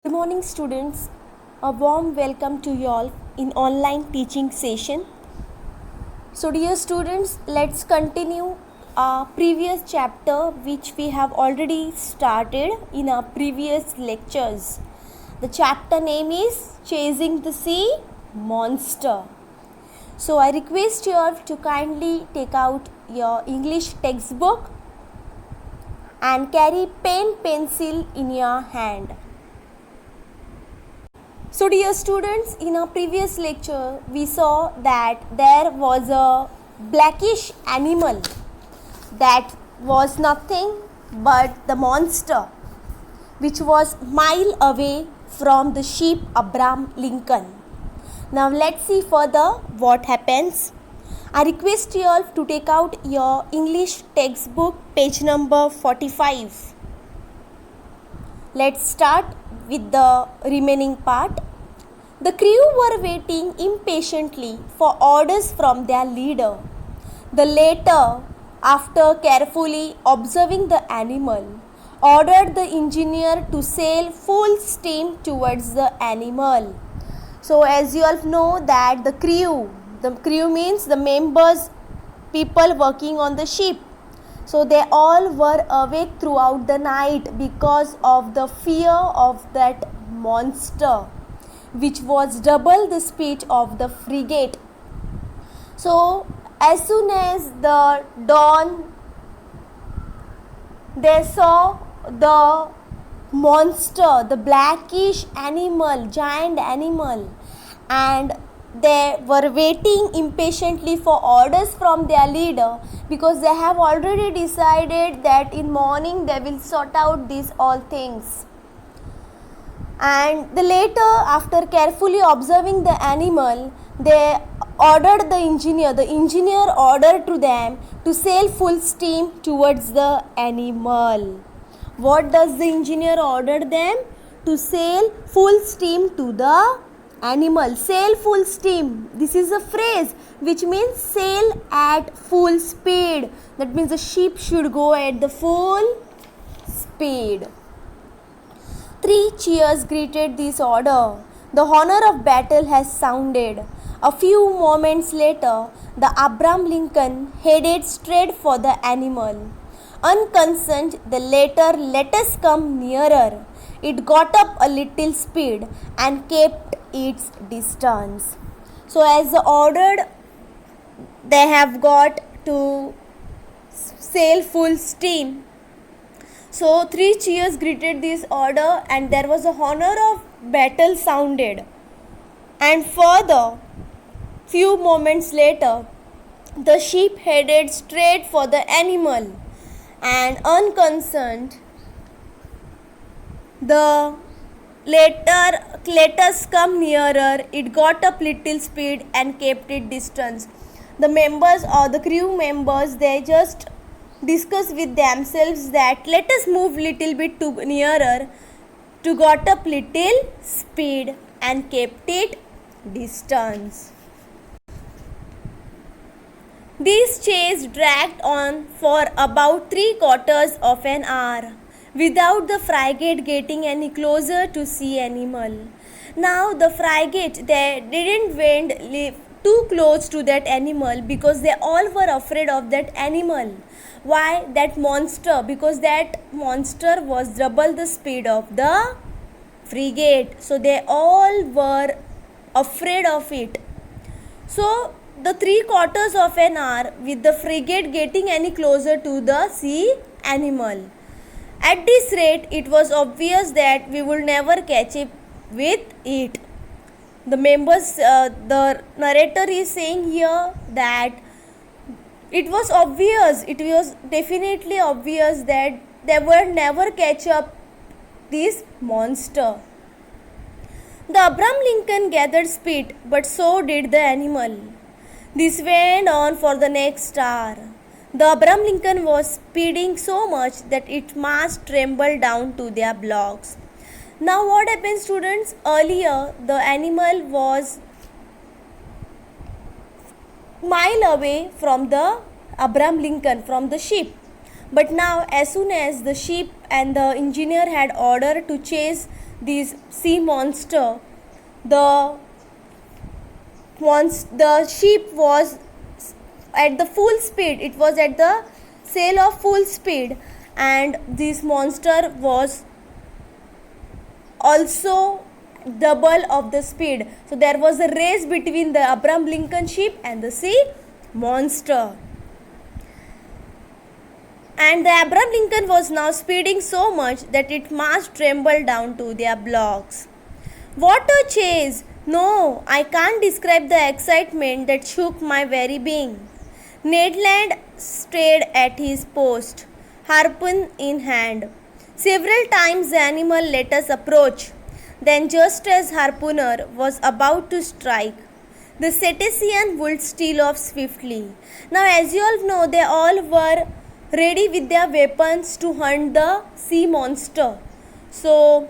Good morning, students. A warm welcome to you all in online teaching session. So, dear students, let's continue our previous chapter which we have already started in our previous lectures. The chapter name is Chasing the Sea Monster. So, I request you all to kindly take out your English textbook and carry pen pencil in your hand. So dear students, in our previous lecture we saw that there was a blackish animal that was nothing but the monster which was mile away from the ship Abraham Lincoln. Now let's see further what happens. I request you all to take out your English textbook page number 45. Let's start with the remaining part. The crew were waiting impatiently for orders from their leader. The latter, after carefully observing the animal, ordered the engineer to sail full steam towards the animal. So as you all know that the crew means the members, people working on the ship. So they all were awake throughout the night because of the fear of that monster, which was double the speed of the frigate. So as soon as the dawn, they saw the monster, the blackish animal, giant animal, and they were waiting impatiently for orders from their leader because they have already decided that in morning they will sort out these all things. And the later, after carefully observing the animal, they ordered the engineer ordered to them to sail full steam towards the animal. What does the engineer order them? To sail full steam to the animal. Sail full steam. This is a phrase which means sail at full speed. That means the ship should go at the full speed. 3 cheers greeted this order. The honor of battle has sounded. A few moments later, the Abraham Lincoln headed straight for the animal. Unconcerned, the latter let us come nearer. It got up a little speed and kept its distance. So as ordered, they have got to sail full steam. So 3 cheers greeted this order and there was a honor of battle sounded. And further, few moments later, the ship headed straight for the animal. And unconcerned, the latter let us come nearer. It got up little speed and kept it distance. The members or the crew members, they just discuss with themselves that let us move little bit to nearer, to got up little speed and kept it distance. This chase dragged on for about 3/4 of an hour without the frigate getting any closer to see animal. Now the frigate, they didn't went too close to that animal because they all were afraid of that animal. Why? That monster, because that monster was double the speed of the frigate. So they all were afraid of it. So the 3/4 of an hour with the frigate getting any closer to the sea animal. At this rate, it was obvious that we will never catch up with it. The narrator is saying here that it was definitely obvious that they would never catch up this monster. The Abraham Lincoln gathered speed, but so did the animal. This went on for the next hour. The Abraham Lincoln was speeding so much that its mast trembled down to their blocks. Now what happened, students? Earlier the animal was mile away from the Abraham Lincoln, from the ship. But now as soon as the ship and the engineer had ordered to chase this sea monster, the ship was at the full speed. It was at the sail of full speed, and this monster was also double of the speed. So there was a race between the Abraham Lincoln ship and the sea monster. And the Abraham Lincoln was now speeding so much that its mast trembled down to their blocks. What a chase! No, I can't describe the excitement that shook my very being. Ned Land stayed at his post, harpoon in hand. Several times the animal let us approach. Then, just as harpooner was about to strike, the cetacean would steal off swiftly. Now, as you all know, they all were ready with their weapons to hunt the sea monster. So,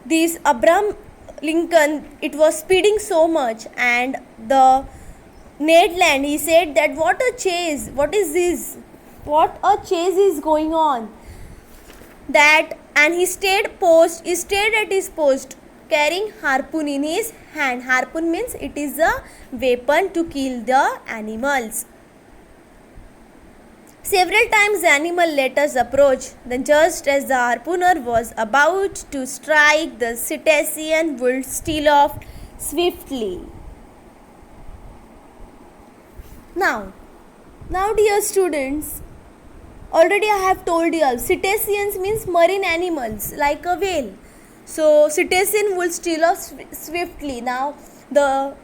this Abraham Lincoln, it was speeding so much, and the Ned Land, he said that what a chase, what is this? What a chase is going on. That, and he stayed at his post carrying harpoon in his hand. Harpoon means it is a weapon to kill the animals. Several times the animal let us approach. Then just as the harpooner was about to strike, the cetacean would steal off swiftly. Now dear students, already I have told you all, cetaceans means marine animals like a whale. So cetacean will steal off swiftly. Now the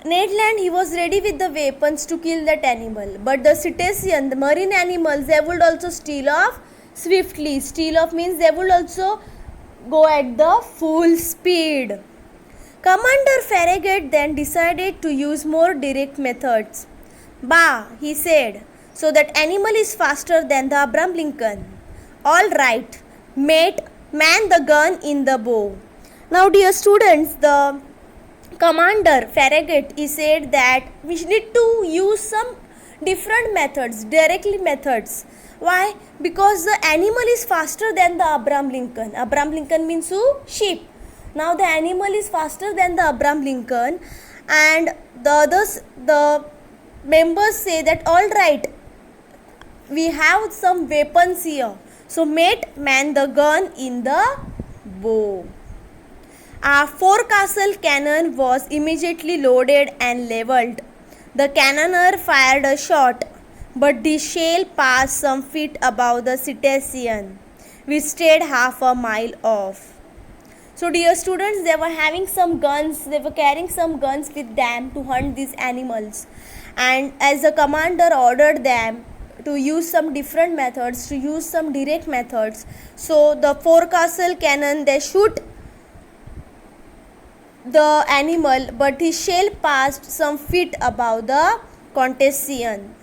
Ned Land, he was ready with the weapons to kill that animal, but the cetacean, the marine animals, they would also steal off swiftly. Steal off means they would also go at the full speed. Commander Farragut then decided to use more direct methods. Bah, he said, so that animal is faster than the Abraham Lincoln. All right, mate, man the gun in the bow. Now dear students, the Commander Farragut, he said that we need to use some different methods, directly methods. Why? Because the animal is faster than the Abraham Lincoln. Abraham Lincoln means who? Sheep. Now the animal is faster than the Abraham Lincoln, and the members say that all right, we have some weapons here. So mate, man the gun in the bow. A forecastle cannon was immediately loaded and levelled. The cannoneer fired a shot, but the shell passed some feet above the cetacean, which stayed half a mile off. So dear students, they were having some guns, they were carrying some guns with them to hunt these animals. And as the commander ordered them to use some different methods, to use some direct methods, so the forecastle cannon, they shoot the animal, but his shell passed some feet above the cetacean,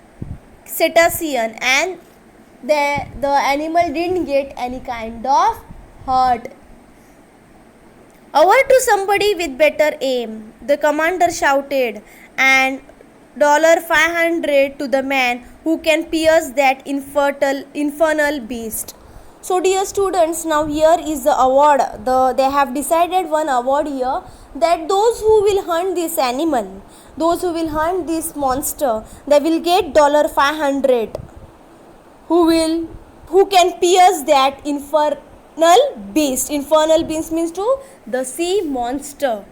and the animal didn't get any kind of hurt. Over to somebody with better aim, the commander shouted, and $500 to the man who can pierce that infernal beast. So dear students, now here is the award. They have decided one award here, that those who will hunt this animal, those who will hunt this monster, they will get $500. Who can pierce that infernal beast. Infernal beast means to the sea monster.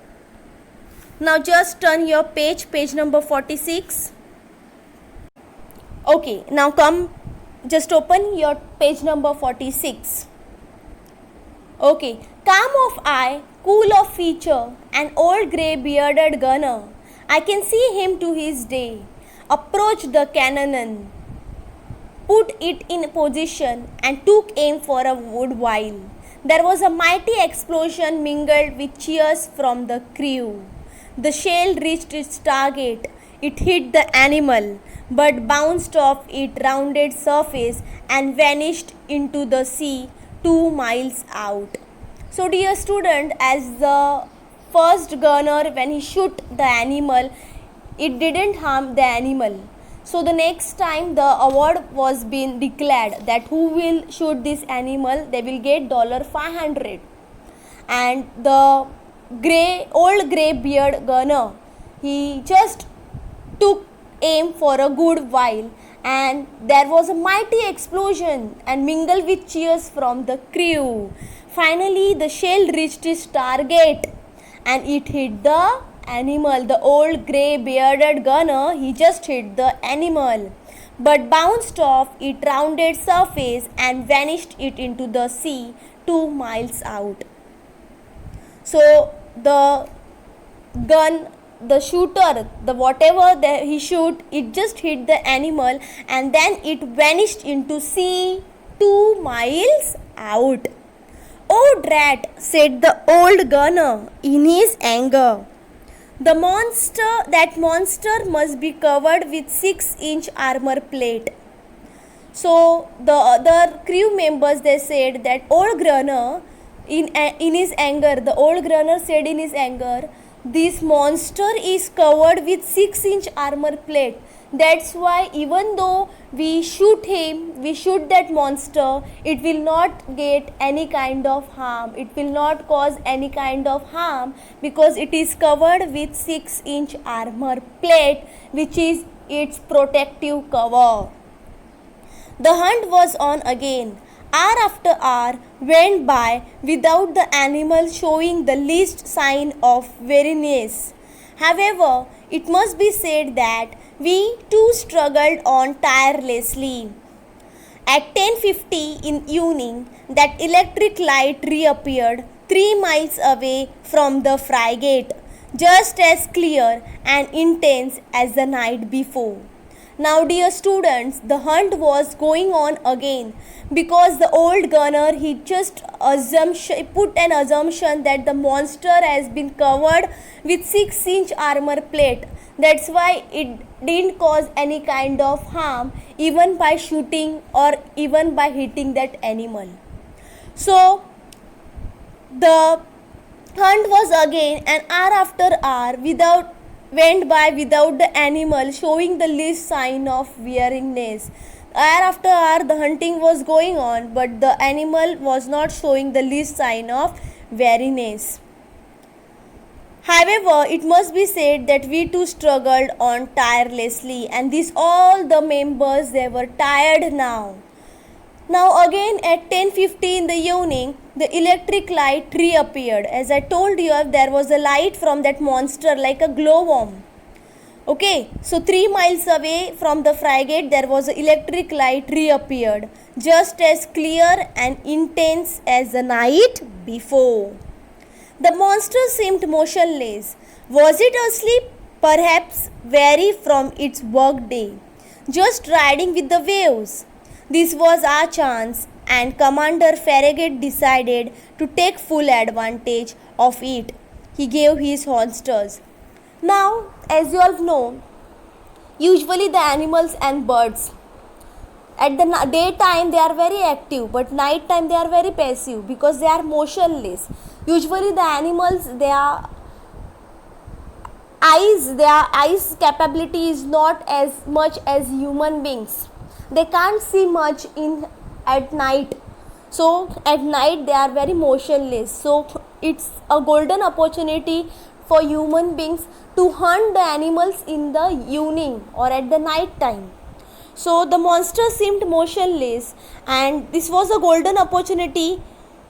Now just turn your page number 46. Okay, now come, just open your page number 46. Okay, calm of eye, cool of feature, an old grey bearded gunner. I can see him to his day. Approached the cannon, put it in position, and took aim for a good while. There was a mighty explosion mingled with cheers from the crew. The shell reached its target. It hit the animal, but bounced off its rounded surface and vanished into the sea 2 miles out. So dear student, as the first gunner, when he shoot the animal, it didn't harm the animal. So the next time the award was being declared, that who will shoot this animal, they will get $500. and the old grey beard gunner, he just took aim for a good while, and there was a mighty explosion and mingled with cheers from the crew. Finally, the shell reached its target and it hit the animal. The old grey bearded gunner, he just hit the animal, but bounced off its rounded surface and vanished it into the sea 2 miles out. So the gun, the shooter, the whatever that he shoot, it just hit the animal and then it vanished into sea 2 miles out. "Oh drat," said the old gunner in his anger. That monster must be covered with 6-inch armor plate." So the other crew members, they said that old gunner, in his anger, the old gunner said in his anger, "This monster is covered with 6-inch armor plate. That's why even though we shoot that monster, it will not get any kind of harm. It will not cause any kind of harm because it is covered with 6-inch armor plate, which is its protective cover." The hunt was on again. Hour after hour went by without the animal showing the least sign of weariness. However, it must be said that we too struggled on tirelessly. At 10:50 in evening, that electric light reappeared 3 miles away from the frigate, just as clear and intense as the night before. Now, dear students, the hunt was going on again because the old gunner, he just put an assumption that the monster has been covered with 6-inch armor plate. That's why it didn't cause any kind of harm even by shooting or even by hitting that animal. So the hunt was again, and hour after hour went by without the animal showing the least sign of weariness. Hour after hour the hunting was going on, but the animal was not showing the least sign of weariness. However, it must be said that we too struggled on tirelessly, and these all the members, they were tired now. Now again at 10:50 in the evening, the electric light reappeared. As I told you, there was a light from that monster like a glowworm. Okay, so 3 miles away from the frigate, there was an electric light reappeared, just as clear and intense as the night before. The monster seemed motionless. Was it asleep? Perhaps weary from its work day, just riding with the waves. This was our chance, and Commander Farragut decided to take full advantage of it. He gave his holsters. Now, as you all know, usually the animals and birds, at the daytime they are very active, but night time they are very passive because they are motionless. Usually the animals, their eyes capability is not as much as human beings. They can't see much at night. So at night they are very motionless. So it's a golden opportunity for human beings to hunt the animals in the evening or at the night time. So the monster seemed motionless, and this was a golden opportunity.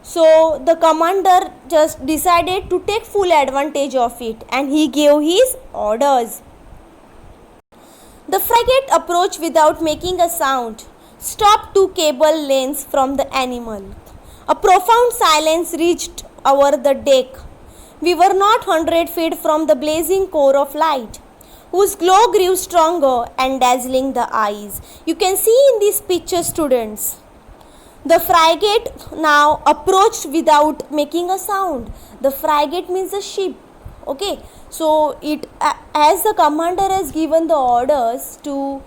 So the commander just decided to take full advantage of it, and he gave his orders. The frigate approached without making a sound, stopped 2 cable lengths from the animal. A profound silence reached over the deck. We were not 100 feet from the blazing core of light, whose glow grew stronger and dazzling the eyes. You can see in this picture, students. The frigate now approached without making a sound. The frigate means a ship. Okay, so as the commander has given the orders to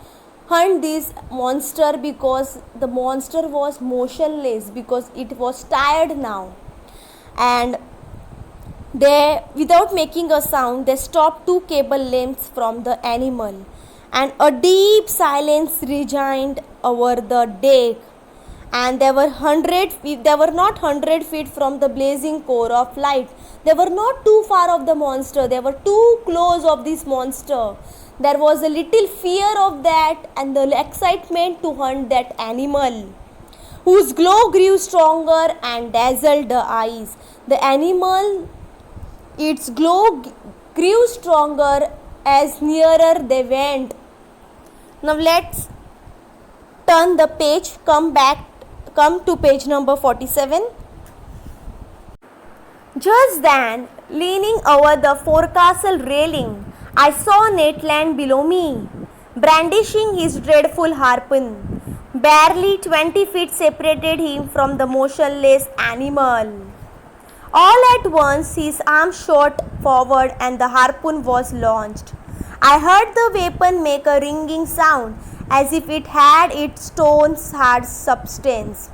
hunt this monster, because the monster was motionless, because it was tired now, and they, without making a sound, they stopped 2 cable lengths from the animal, and a deep silence resounded over the deck. and they were not 100 feet from the blazing core of light. They were not too far of the monster, they were too close of this monster. There was a little fear of that and the excitement to hunt that animal, whose glow grew stronger and dazzled the eyes. The animal, its glow grew stronger as nearer they went. Now let's turn the page, come to page number 47. Just then, leaning over the forecastle railing, I saw Ned Land below me, brandishing his dreadful harpoon. Barely 20 feet separated him from the motionless animal. All at once his arm shot forward and the harpoon was launched. I heard the weapon make a ringing sound as if it had its stone's hard substance.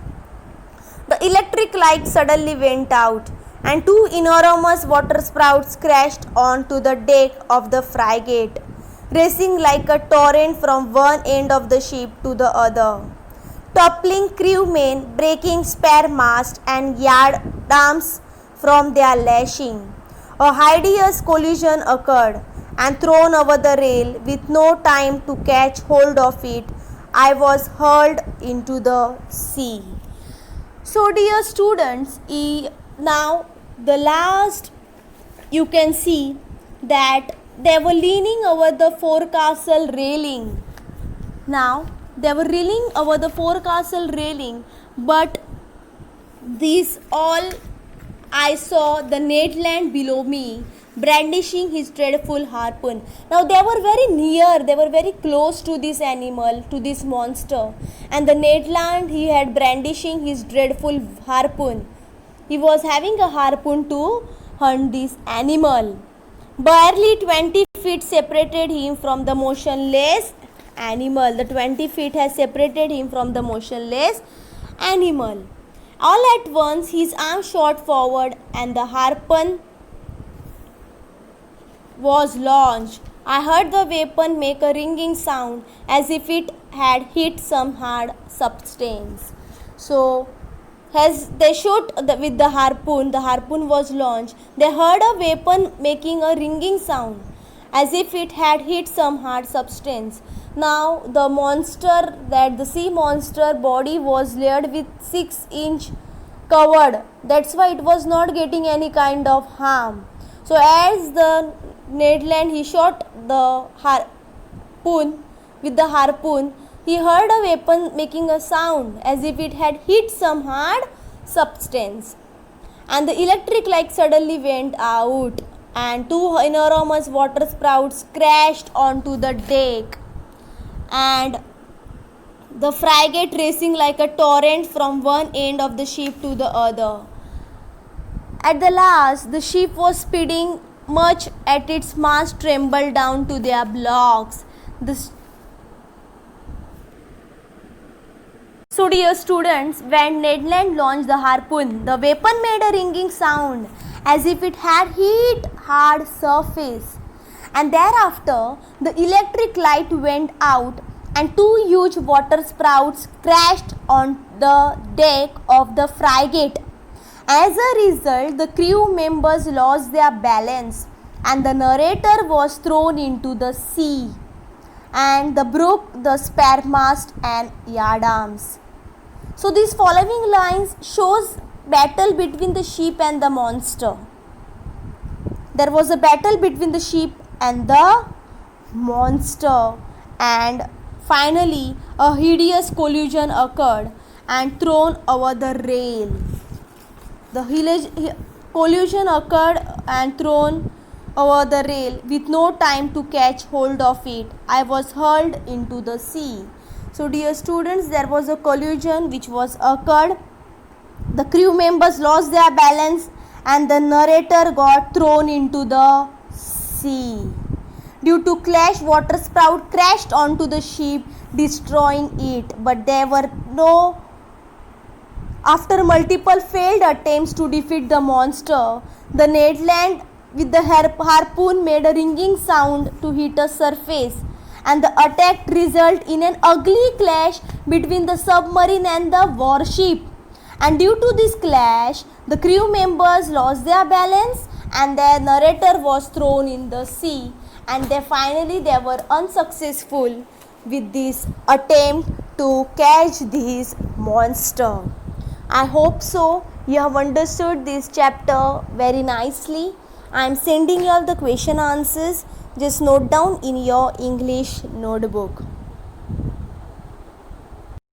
The electric light suddenly went out, and two enormous water sprouts crashed onto the deck of the frigate, racing like a torrent from one end of the ship to the other, toppling crewmen, breaking spare masts and yardarms from their lashing. A hideous collision occurred, and thrown over the rail with no time to catch hold of it, I was hurled into the sea. So dear students, now the last you can see that they were leaning over the forecastle railing. Now they were leaning over the forecastle railing, but these all I saw the Ned Land below me, brandishing his dreadful harpoon. Now they were very near, they were very close to this animal, to this monster. And the Ned Land, he had brandishing his dreadful harpoon. He was having a harpoon to hunt this animal. Barely 20 feet separated him from the motionless animal. The 20 feet has separated him from the motionless animal. All at once his arm shot forward and the harpoon was launched. I heard the weapon make a ringing sound as if it had hit some hard substance. So, as they shot with the harpoon was launched. They heard a weapon making a ringing sound as if it had hit some hard substance. Now, the sea monster body was layered with 6-inch covered. That's why it was not getting any kind of harm. So, as the Ned Land, he shot the harpoon with the harpoon, he heard a weapon making a sound as if it had hit some hard substance. And the electric light suddenly went out and two enormous water sprouts crashed onto the deck, and the frigate racing like a torrent from one end of the ship to the other. At the last, the ship was speeding much at its mast trembled down to their blocks. So dear students, when Ned Land launched the harpoon, the weapon made a ringing sound as if it had hit hard surface. And thereafter, the electric light went out and two huge water sprouts crashed on the deck of the frigate. As a result, the crew members lost their balance and the narrator was thrown into the sea and broke the spare mast and yardarms. So these following lines shows battle between the ship and the monster. There was a battle between the ship and the monster, and finally a hideous collision occurred and thrown over the rail. The collision occurred and thrown over the rail with no time to catch hold of it. I was hurled into the sea. So dear students, there was a collision which was occurred. The crew members lost their balance and the narrator got thrown into the sea. Due to clash, water sprout crashed onto the ship, destroying it. But there were no After multiple failed attempts to defeat the monster, the Ned Land with the harpoon made a ringing sound to hit a surface, and the attack result in an ugly clash between the submarine and the warship. And due to this clash, the crew members lost their balance and their narrator was thrown in the sea, and they were unsuccessful with this attempt to catch this monster. I hope so you have understood this chapter very nicely. I am sending you all the question answers. Just note down in your English notebook.